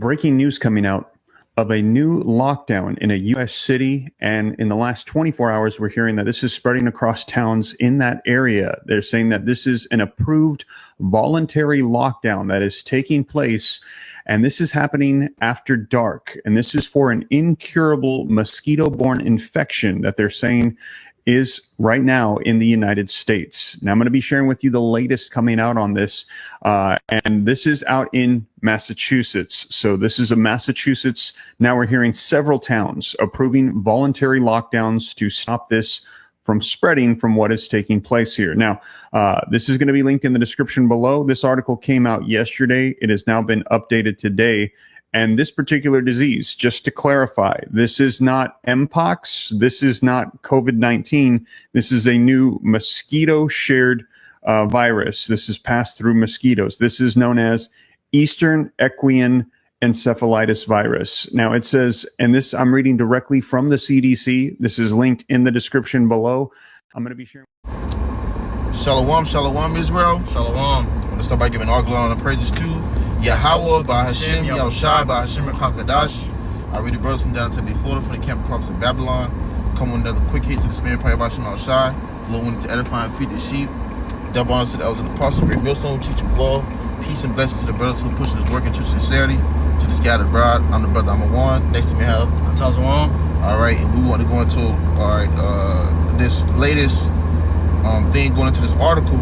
breaking news coming out of a new lockdown in a U.S. city. And in the last 24 hours, we're hearing that this is spreading across towns in that area. They're saying that this is an approved voluntary lockdown that is taking place. And this is happening after dark. And this is for an incurable mosquito-borne infection that they're saying is right now in the United States. Now, I'm going to be sharing with you the latest coming out on this. And this is out in Massachusetts. So this is a Massachusetts. Now we're hearing several towns approving voluntary lockdowns to stop this from spreading from what is taking place here. Now, this is going to be linked in the description below. This article came out yesterday. It has now been updated today. And this particular disease, just to clarify, this is not Mpox. This is not COVID-19. This is a new mosquito-shared virus. This is passed through mosquitoes. This is known as Eastern Equine Encephalitis virus. Now it says, and this I'm reading directly from the CDC. This is linked in the description below. I'm going to be sharing. Shalom, shalom, Israel. Shalom. I'm going to start by giving all glory and praises to YAHAWAH, BAHASHAM, BAHASHAM, QADASH. I read the brothers from down to the Florida from the camp prophets in Babylon. Come with another quick hit to the spirit, prayer by BAHASHAM, little one to edify and feed the sheep. Double honor to the elders and apostles, great millstone, teacher law. Peace and blessings to the brothers who push this work into sincerity. To the scattered bride, I'm the brother, I'm a one. Next to me, I have Itazawam. All right, and we want to go into this latest thing going into this article.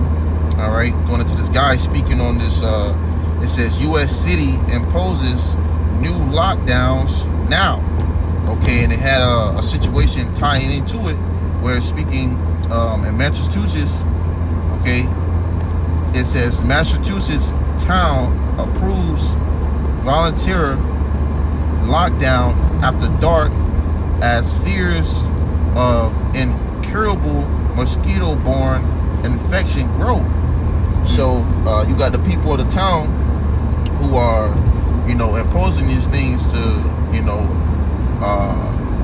All right, going into this guy speaking on this. It says U.S. city imposes new lockdowns now. Okay, and it had a situation tying into it where it's speaking in Massachusetts. Okay, it says Massachusetts town approves voluntary lockdown after dark as fears of incurable mosquito-borne infection grow. So you got the people of the town who are, imposing these things to,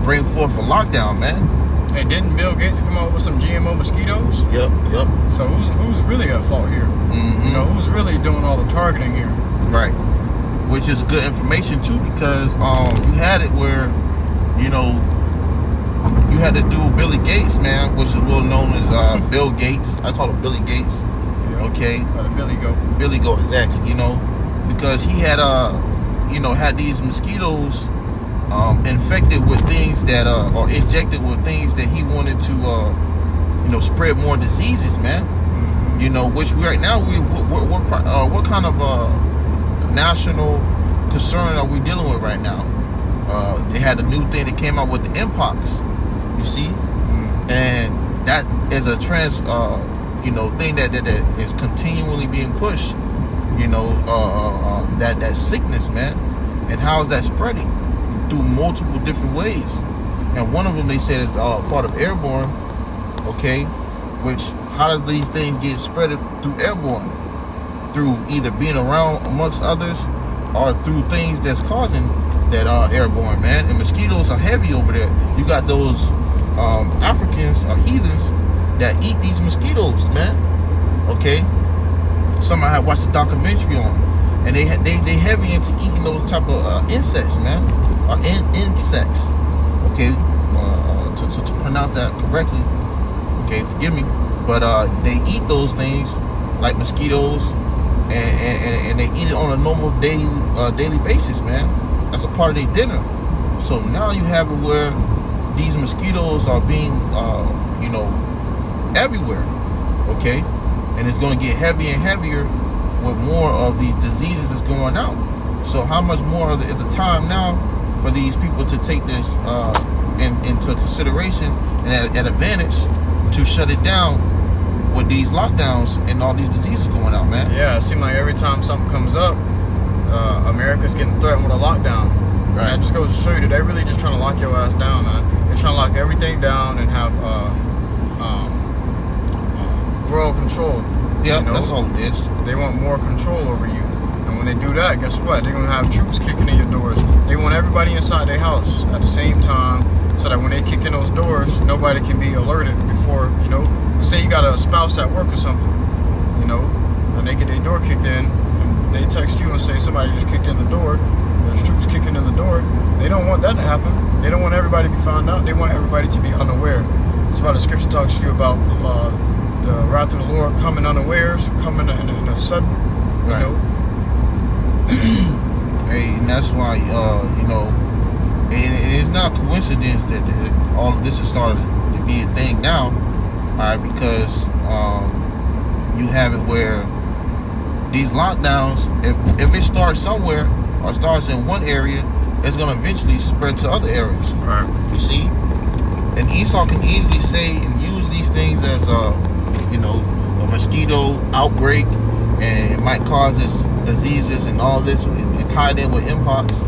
bring forth a lockdown, man. Hey, didn't Bill Gates come up with some GMO mosquitoes? Yep. So who's really at fault here? Mm-hmm. Who's really doing all the targeting here? Right. Which is good information too, because you had it where, you had to do Billy Gates, man, which is well known as Bill Gates. I call him Billy Gates. Okay. Billy Goat, exactly. Because he had had these mosquitoes infected with things that or injected with things that he wanted to spread more diseases, man. Which right now what kind of national concern are we dealing with right now? They had a new thing that came out with the Mpox, you see, and that is a thing that is continually being pushed. That sickness, man. And how is that spreading? Through multiple different ways. And one of them, they said, is part of airborne. Okay, which how does these things get spread through airborne? Through either being around amongst others or through things that's causing that airborne, man. And mosquitoes are heavy over there. You got those Africans or heathens that eat these mosquitoes, man. Okay, somebody had watched a documentary on, and they heavy into eating those type of insects, man, or insects. Okay, to pronounce that correctly. Okay, forgive me, but they eat those things like mosquitoes, and they eat it on a normal daily basis, man. That's a part of their dinner. So now you have it where these mosquitoes are being, everywhere. Okay, and it's going to get heavier and heavier with more of these diseases that's going out. So how much more of the time now for these people to take this into consideration and at advantage to shut it down with these lockdowns and all these diseases going out, man? Yeah, it seems like every time something comes up, America's getting threatened with a lockdown. Right. And that just goes to show you that they're really just trying to lock your ass down, man. They're trying to lock everything down and have world control. Yeah, that's all it is. They want more control over you. And when they do that, guess what? They're going to have troops kicking in your doors. They want everybody inside their house at the same time so that when they kick in those doors, nobody can be alerted before, say you got a spouse at work or something, and they get their door kicked in, and they text you and say somebody just kicked in the door. There's troops that to happen. They don't want everybody to be found out. They want everybody to be unaware. That's why the scripture talks to you about the wrath of the Lord coming unawares, coming in a sudden, right. Hey, and that's why, and it's not a coincidence that all of this has started to be a thing now, all right, because you have it where these lockdowns, if it starts somewhere or starts in one area, it's going to eventually spread to other areas. Right. You see? And Esau can easily say and use these things as, a mosquito outbreak, and it might cause this diseases and all this, and tied in with mpox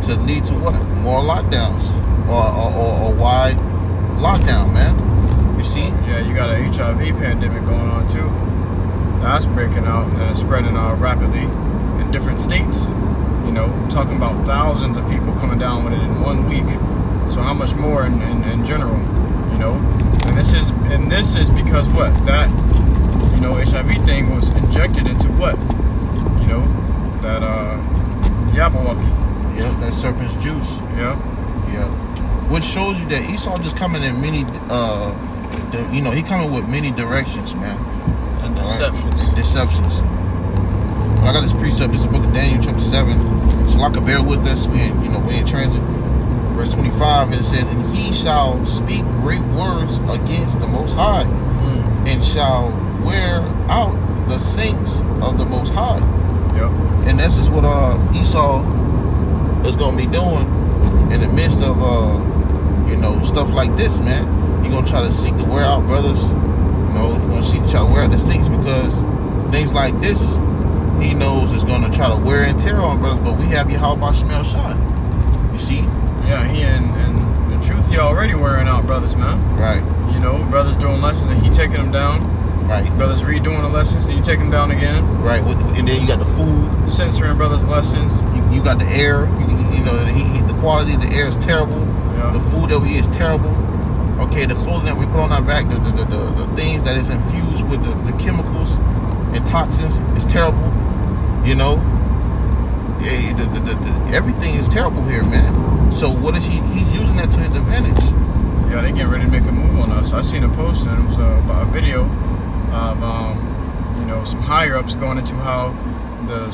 to lead to what? More lockdowns or wide lockdown, man. You see? Yeah, you got an HIV pandemic going on too. That's breaking out and it's spreading rapidly in different states. Talking about thousands of people coming down with it in 1 week. So how much more in general? And this is because what? That HIV thing was injected into what? That YAHAWAH. Yep, that serpent's juice. Yep. Yep. Which shows you that Esau just coming in many he coming with many directions, man. And deceptions. Right? Deceptions. But I got this precept. It's the book of Daniel, chapter 7. So like a bear with us. We in transit. Verse 25, it says, "And he shall speak great words against the Most High, and shall wear out the saints of the Most High." Yep. And this is what Esau is going to be doing in the midst of stuff like this, man. You're going to try to seek to wear out brothers. You're going to seek to try to wear out the saints, because things like this, he knows is going to try to wear and tear on brothers. But we have YAHAWASHI. You see? Yeah, he and the truth, he already wearing out brothers, man. Right. Brothers doing lessons and he taking them down. Right. Brothers redoing the lessons and you take them down again. Right. And then you got the food. Censoring brothers' lessons. You got the air. The quality of the air is terrible. Yeah. The food that we eat is terrible. Okay, the clothing that we put on our back, the things that is infused with the chemicals and toxins is terrible. Everything is terrible here, man. So what is he's using that to his advantage? Yeah, they getting ready to make a move on us. I seen a post and it was about a video of some higher ups going into how the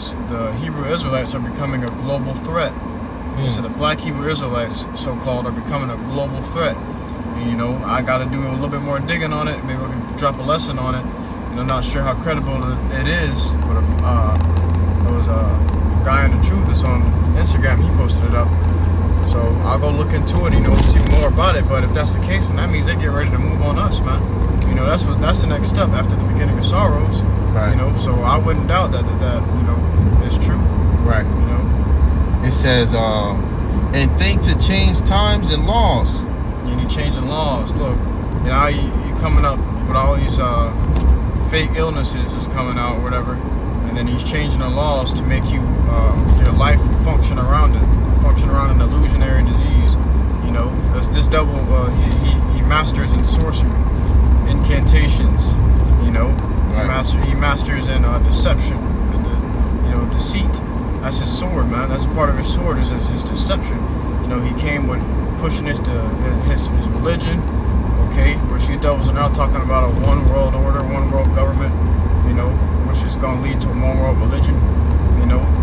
Hebrew Israelites are becoming a global threat. So the black Hebrew Israelites, so-called, are becoming a global threat. And, I got to do a little bit more digging on it. Maybe I can drop a lesson on it. And I'm not sure how credible it is, but there was a guy in the truth that's on Instagram. He posted it up. So I'll go look into it, see more about it. But if that's the case, then that means they get ready to move on us, man. That's the next step after the beginning of sorrows. Right. So I wouldn't doubt that is true. Right. It says, and think to change times and laws. You need changing laws. Look, you coming up with all these fake illnesses is coming out or whatever, and then he's changing the laws to make your life function around an illusionary disease. This devil, he masters in sorcery, incantations. Right. He masters in deception, and deceit. That's his sword, man. That's part of his sword is his deception. He came with pushing this to his religion. Okay, which these devils are now talking about a one world order, one world government. Which is going to lead to a one world religion.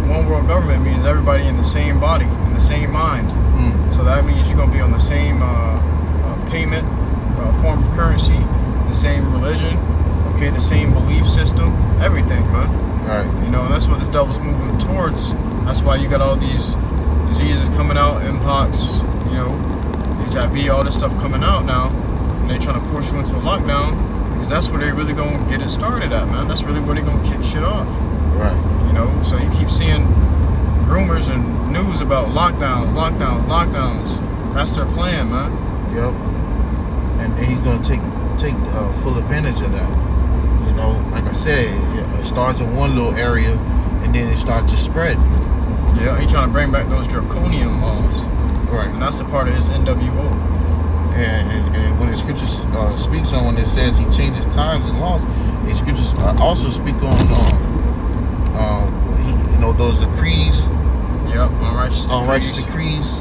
One world government means everybody in the same body, in the same mind. So that means you're going to be on the same payment, form of currency, the same religion, okay, the same belief system, everything, man. Right. And that's what this devil's moving towards. That's why you got all these diseases coming out, mpox, HIV, all this stuff coming out now. And they're trying to force you into a lockdown, because that's where they're really going to get it started at, man. That's really where they're going to kick shit off. Right. So you keep seeing rumors and news about lockdowns. That's their plan, man. Yep. And he's gonna take full advantage of that. Like I said, it starts in one little area, and then it starts to spread. Yeah, he's trying to bring back those draconian laws. Right. And that's a part of his NWO. And when the scriptures speaks on, when it says he changes times and laws, the scriptures also speak on those decrees. Yep, unrighteous decrees.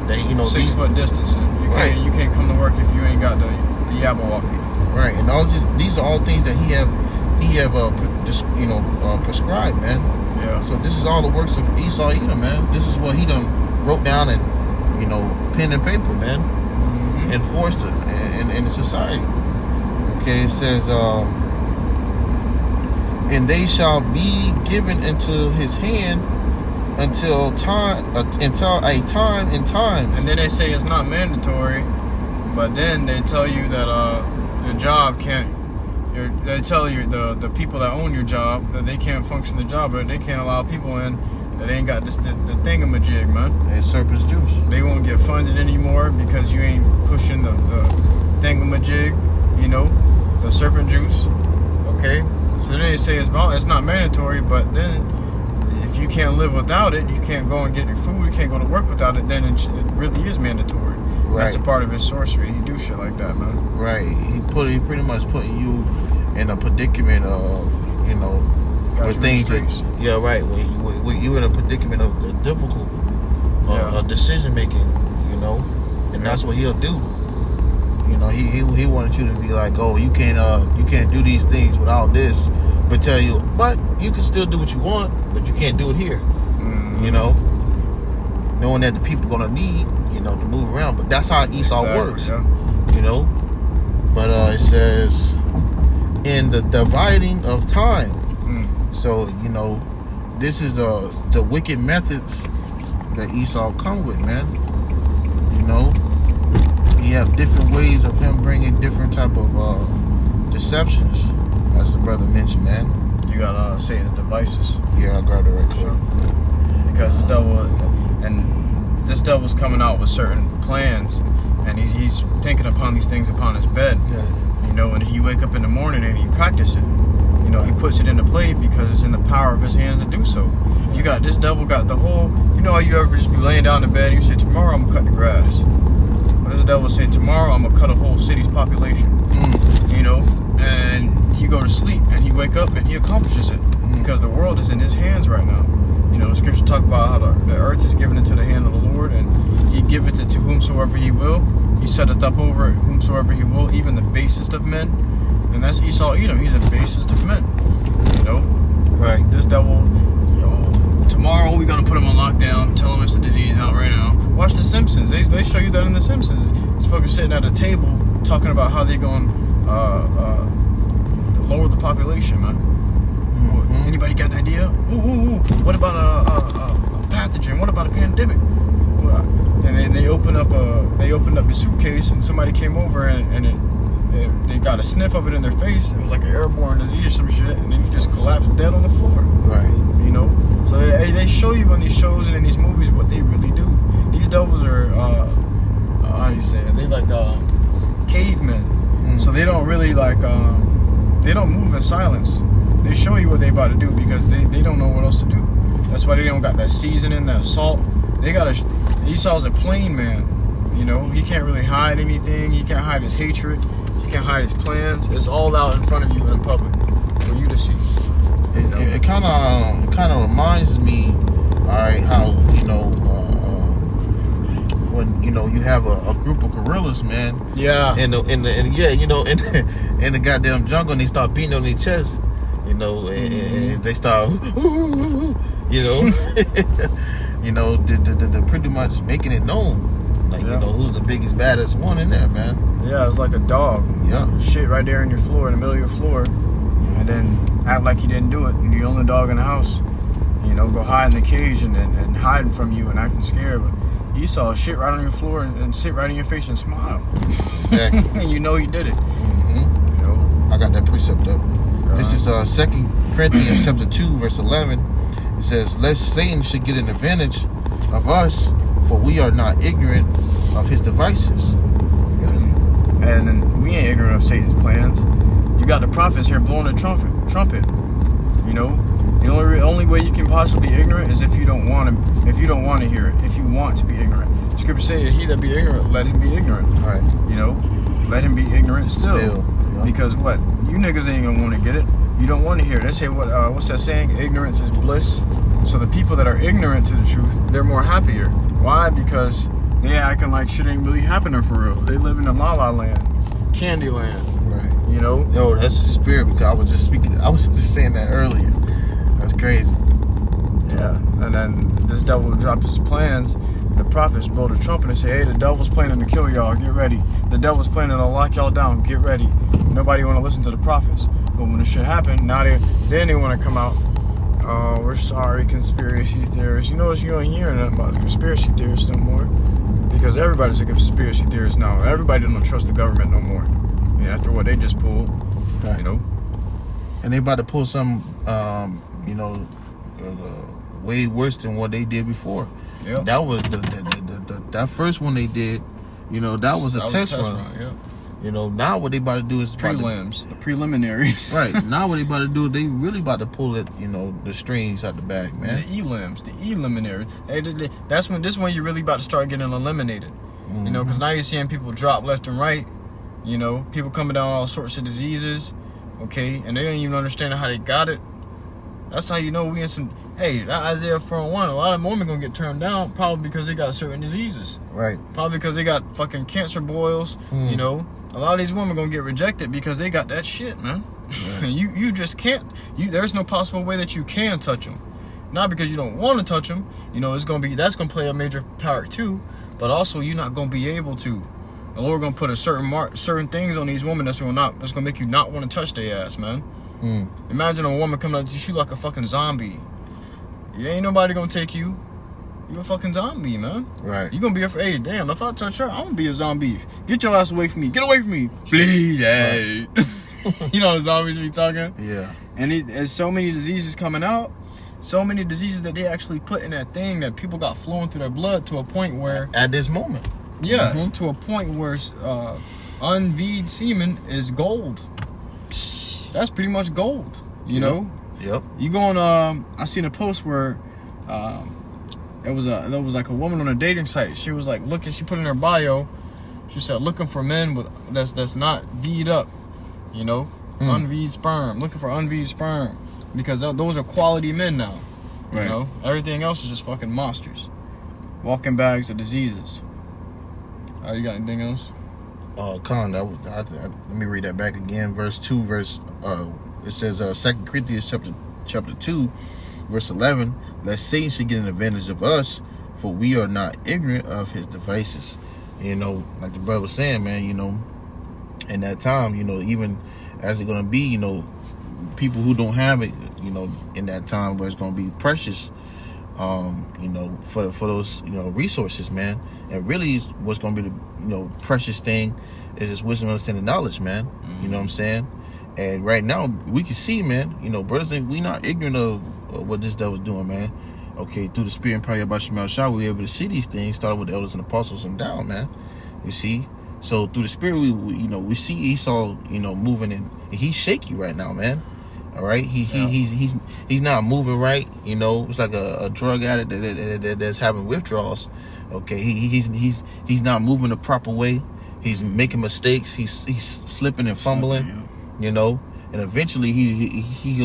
That, 6 foot distancing. You can't come to work if you ain't got the YAHAWAH. Right, and these are all things that he have prescribed, man. Yeah. So this is all the works of Esau Edom, man. This is what he done wrote down in, pen and paper, man. Mm-hmm. Enforced it in the society. Okay, it says, and they shall be given into his hand until a time and times. And then they say it's not mandatory, but then they tell you that your job can't. They tell you the people that own your job that they can't function the job, but they can't allow people in that ain't got the thingamajig, man. And serpent's juice. They won't get funded anymore because you ain't pushing the thingamajig, the serpent juice. Okay, so then they say it's not mandatory, but then if you can't live without it, you can't go and get your food, you can't go to work without it, then it really is mandatory. Right. That's a part of his sorcery. He do shit like that, man. Right. He pretty much putting you in a predicament of, where things are, yeah, right. When you in a predicament of difficult decision making, and that's what he'll do. He wanted you to be like, oh, you can't do these things without this, but tell you, but you can still do what you want, but you can't do it here. Mm-hmm. Knowing that the people gonna need, to move around, but that's how Esau works. Yeah. But it says in the dividing of time. So this is the wicked methods that Esau come with, man. He have different ways of him bringing different type of deceptions, as the brother mentioned, man. You got Satan's devices. Yeah, I got it right quick. Sure. Because this devil's coming out with certain plans, and he's thinking upon these things upon his bed. Yeah. And he wake up in the morning and he practice it. He puts it into play because it's in the power of his hands to do so. You got this devil got the whole. How you ever just be laying down in bed and you say, tomorrow I'm gonna cut the grass. But this devil say, tomorrow I'm gonna cut a whole city's population. And he go to sleep and he wake up and he accomplishes it because the world is in his hands right now. Scripture talk about how the earth is given into the hand of the Lord, and he giveth it to whomsoever he will. He setteth up over it whomsoever he will, even the basest of men. And that's Esau Edom. He's the basest of men. Right. This devil, tomorrow we're gonna put him on lockdown, tell him it's a disease out right now. Watch The Simpsons. They show you that in The Simpsons. He's fucking sitting at a table talking about how they going lower the population, man. Anybody got an idea? Ooh. What about a pathogen? What about a pandemic? And they opened up the suitcase, and somebody came over and they got a sniff of it in their face. It was like an airborne disease or some shit, and then you just collapsed dead on the floor. Right. So they show you on these shows and in these movies what they really do. These devils are how do you say it? They like cavemen. So they don't really they don't move in silence. They show you what they about to do because they don't know what else to do. That's why they don't got that seasoning, that salt. Esau's a plain man. He can't really hide anything. He can't hide his hatred. He can't hide his plans. It's all out in front of you in public for you to see. It kind of reminds me, all right, how when you have a group of gorillas, man. Yeah. In the goddamn jungle, and they start beating on their chest. And they start, they're pretty much making it known, like who's the biggest, baddest one in there, man. Yeah, it's like a dog. Yeah, shit right there in your floor, in the middle of your floor, and then act like you didn't do it, and you're the only dog in the house. Go hide in the cage and hiding from you and acting scared. But Esau shit right on your floor and sit right in your face and smile. Exactly. And he did it. I got that precept up. This is 2 Corinthians chapter 2, verse 11. It says, lest Satan should get an advantage of us, for we are not ignorant of his devices. And we ain't ignorant of Satan's plans. You got the prophets here blowing the trumpet. The only way you can possibly be ignorant is if you don't want to hear it. If you want to be ignorant, the scripture says, "He that be ignorant, let him be ignorant." Right. Let him be ignorant still. Yeah. Because what? You niggas ain't gonna want to get it. You don't want to hear it. They say what's that saying? Ignorance is bliss. So the people that are ignorant to the truth, they're more happier. Why? Because They acting like shit ain't really happening for real. They live in a la la land, candy land. Right. You know? Yo, that's the spirit, because I was just saying that earlier. That's crazy. Yeah. And then this devil will drop his plans. The prophets blow the trumpet and say, hey, the devil's planning to kill y'all, get ready. The devil's planning to lock y'all down, get ready. Nobody want to listen to the prophets. But when the shit happened, now they want to come out. Oh, we're sorry, conspiracy theorists. You notice you ain't hearing nothing about the conspiracy theorists no more. Because everybody's a conspiracy theorist now. Everybody don't trust the government no more. Yeah, after what they just pulled, Right. you know. And they about to pull some, you know, way worse than what they did before. Yep. That was that first one they did. You know, that was a test run. Yeah. You know, now what they about to do is Prelims, the preliminaries. right. Now what they about to do is they really about to pull it, you know, the strings out the back, man. The elims, the eliminaries. That's when you really about to start getting eliminated. You know, because now you're seeing people drop left and right. You know, people coming down with all sorts of diseases. Okay, and they don't even understand how they got it. That's how you know we in some. Hey, that Isaiah 4:1. A lot of women gonna get turned down probably because they got certain diseases. Right. Probably because they got fucking cancer boils. You know, a lot of these women gonna get rejected because they got that shit, man. Right. you just can't. There's no possible way that you can touch them. Not because you don't want to touch them. You know, that's gonna play a major part too. But also, you're not gonna be able to. The Lord gonna put a certain things on these women that's gonna make you not want to touch their ass, man. Imagine a woman coming up to you like a fucking zombie. You ain't nobody gonna take you. You a fucking zombie, man. Right. You gonna be afraid. Hey, damn, if I touch her, I'm gonna be a zombie. Get your ass away from me. Get away from me. Please. Hey. You know the zombies be talking? Yeah. And there's so many diseases coming out. So many diseases that they actually put in that thing that people got flowing through their blood to a point where... At this moment. Yeah, to a point where unveed semen is gold. That's pretty much gold, you know? Yep. You go on, I seen a post where there was like a woman on a dating site. She was like looking, she put in her bio, she said looking for men with that's not V'd up, you know? Unveed sperm, looking for unveed sperm. Because those are quality men now, you know? Everything else is just fucking monsters. Walking bags of diseases. You got anything else? Con, let me read that back again. Verse 2, it says 2 Corinthians chapter 2, verse 11. Lest Satan should get an advantage of us, for we are not ignorant of his devices. You know, like the brother was saying, man, you know, in that time, you know, even as it's going to be, you know, people who don't have it, you know, in that time where it's going to be precious, you know, for those, you know, resources, man. And really what's going to be the, you know, precious thing is this wisdom, understanding, knowledge, man. You know what I'm saying? And right now we can see, man, you know, brothers, we not ignorant of what this devil's doing, man. Okay, through the spirit and power of BAHASHAM, we were able to see these things, starting with the elders and apostles and down, man. You see? So through the spirit, we you know, we see Esau, you know, moving, and he's shaky right now, man. All right, he's not moving right. You know, it's like a drug addict that's having withdrawals. Okay, he's not moving the proper way. He's making mistakes. He's slipping and fumbling. You know, and eventually he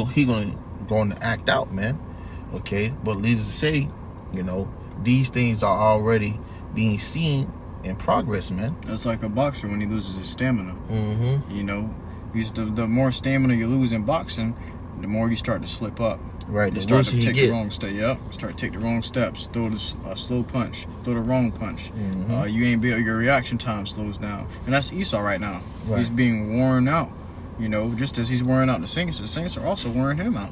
going to act out, man. Okay, but needless to say, you know, these things are already being seen in progress, man. That's like a boxer when he loses his stamina. You know. The more stamina you lose in boxing, the more you start to slip up. Right. You start to take the wrong step. Yep. Start to take the wrong steps. Throw a slow punch. Throw the wrong punch. You ain't built. Your reaction time slows down, and that's Esau right now. Right. He's being worn out. You know, just as he's wearing out the saints are also wearing him out.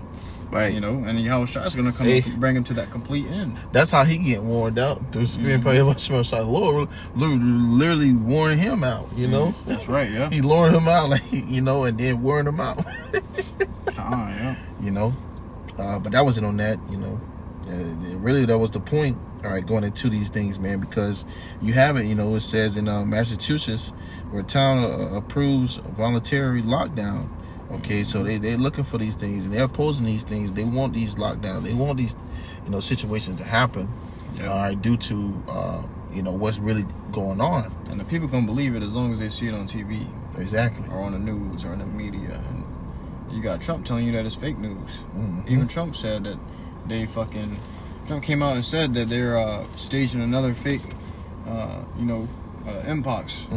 Right. You know, and YAHAWASHI is going to come and bring him to that complete end. That's how he getting worn out through the spirit and power of BAHASHAM. Lord literally wearing him out, you know? That's right, yeah. He luring him out, like, you know, and then wearing him out. Yeah. You know? But that wasn't on that, you know. Really, that was the point, all right, going into these things, man, because you have it, you know, it says in Massachusetts, where town approves a voluntary lockdown. Okay, so they're looking for these things, and they're opposing these things. They want these lockdowns. They want these, you know, situations to happen, all right, due to, you know, what's really going on. And the people gonna believe it as long as they see it on TV. Exactly. Or on the news or in the media. And you got Trump telling you that it's fake news. Even Trump said that Trump came out and said that they're staging another fake inbox,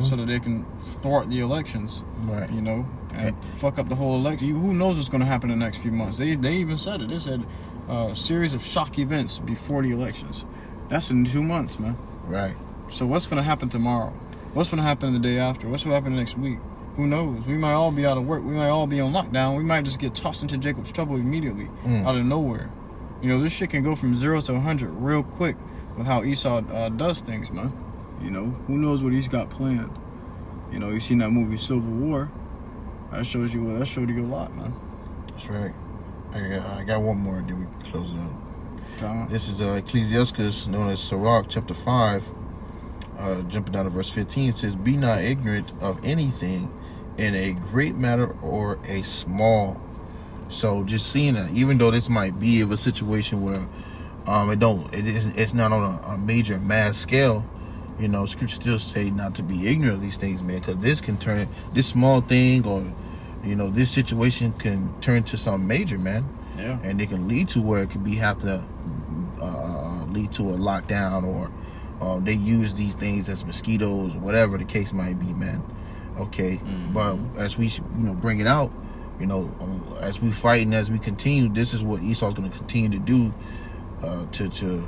so that they can thwart the elections, Right. And fuck up the whole election. Who knows what's going to happen in the next few months? They even said it. They said a series of shock events before the elections. That's in 2 months, man. Right. So what's going to happen tomorrow? What's going to happen the day after? What's going to happen next week? Who knows? We might all be out of work. We might all be on lockdown. We might just get tossed into Jacob's trouble immediately, out of nowhere. This shit can go from 0 to 100 real quick with how Esau does things, man. Who knows what he's got planned? You seen that movie Civil War? That showed you a lot, man. That's right. I got one more, then we can close it up. Come. This is Ecclesiastes, known as Sirach, chapter 5, jumping down to verse 15. It says, "Be not ignorant of anything in a great matter or a small." So just seeing that, even though this might be of a situation where it's not on a major mass scale, scripture still say not to be ignorant of these things, man, because this small thing, or this situation can turn to something major, man. Yeah. And it can lead to where it could have to lead to a lockdown, or they use these things as mosquitoes, or whatever the case might be, man. Okay. But as we bring it out, as we fight and as we continue, this is what Esau's going to continue to do to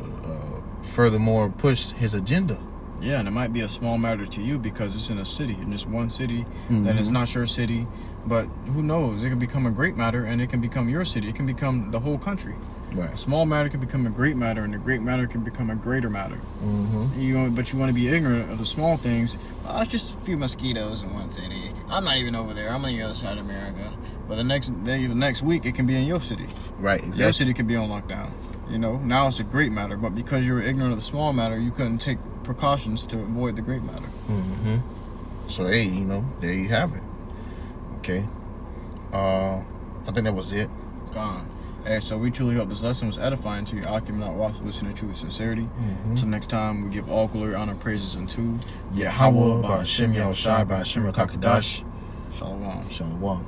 furthermore push his agenda. Yeah, and it might be a small matter to you because it's in a city, in just one city, and it's not your city. But who knows? It can become a great matter, and it can become your city. It can become the whole country. Right. A small matter can become a great matter, and a great matter can become a greater matter. But you want to be ignorant of the small things. Oh, it's just a few mosquitoes in one city. I'm not even over there. I'm on the other side of America. But the next day, the next week, it can be in your city. Right. Exactly. Your city could be on lockdown. Now it's a great matter, but because you were ignorant of the small matter, you couldn't take precautions to avoid the great matter. So hey, there you have it. Okay. I think that was it. Gone. Hey, so we truly hope this lesson was edifying to you. Akim, not wath, listen to truth with sincerity. Until next time, we give all glory, honor, praises unto YAHAWAH, BAHASHAM, YAHAWASHI, BAHASHAM, QADASH. Shalom. Shalom.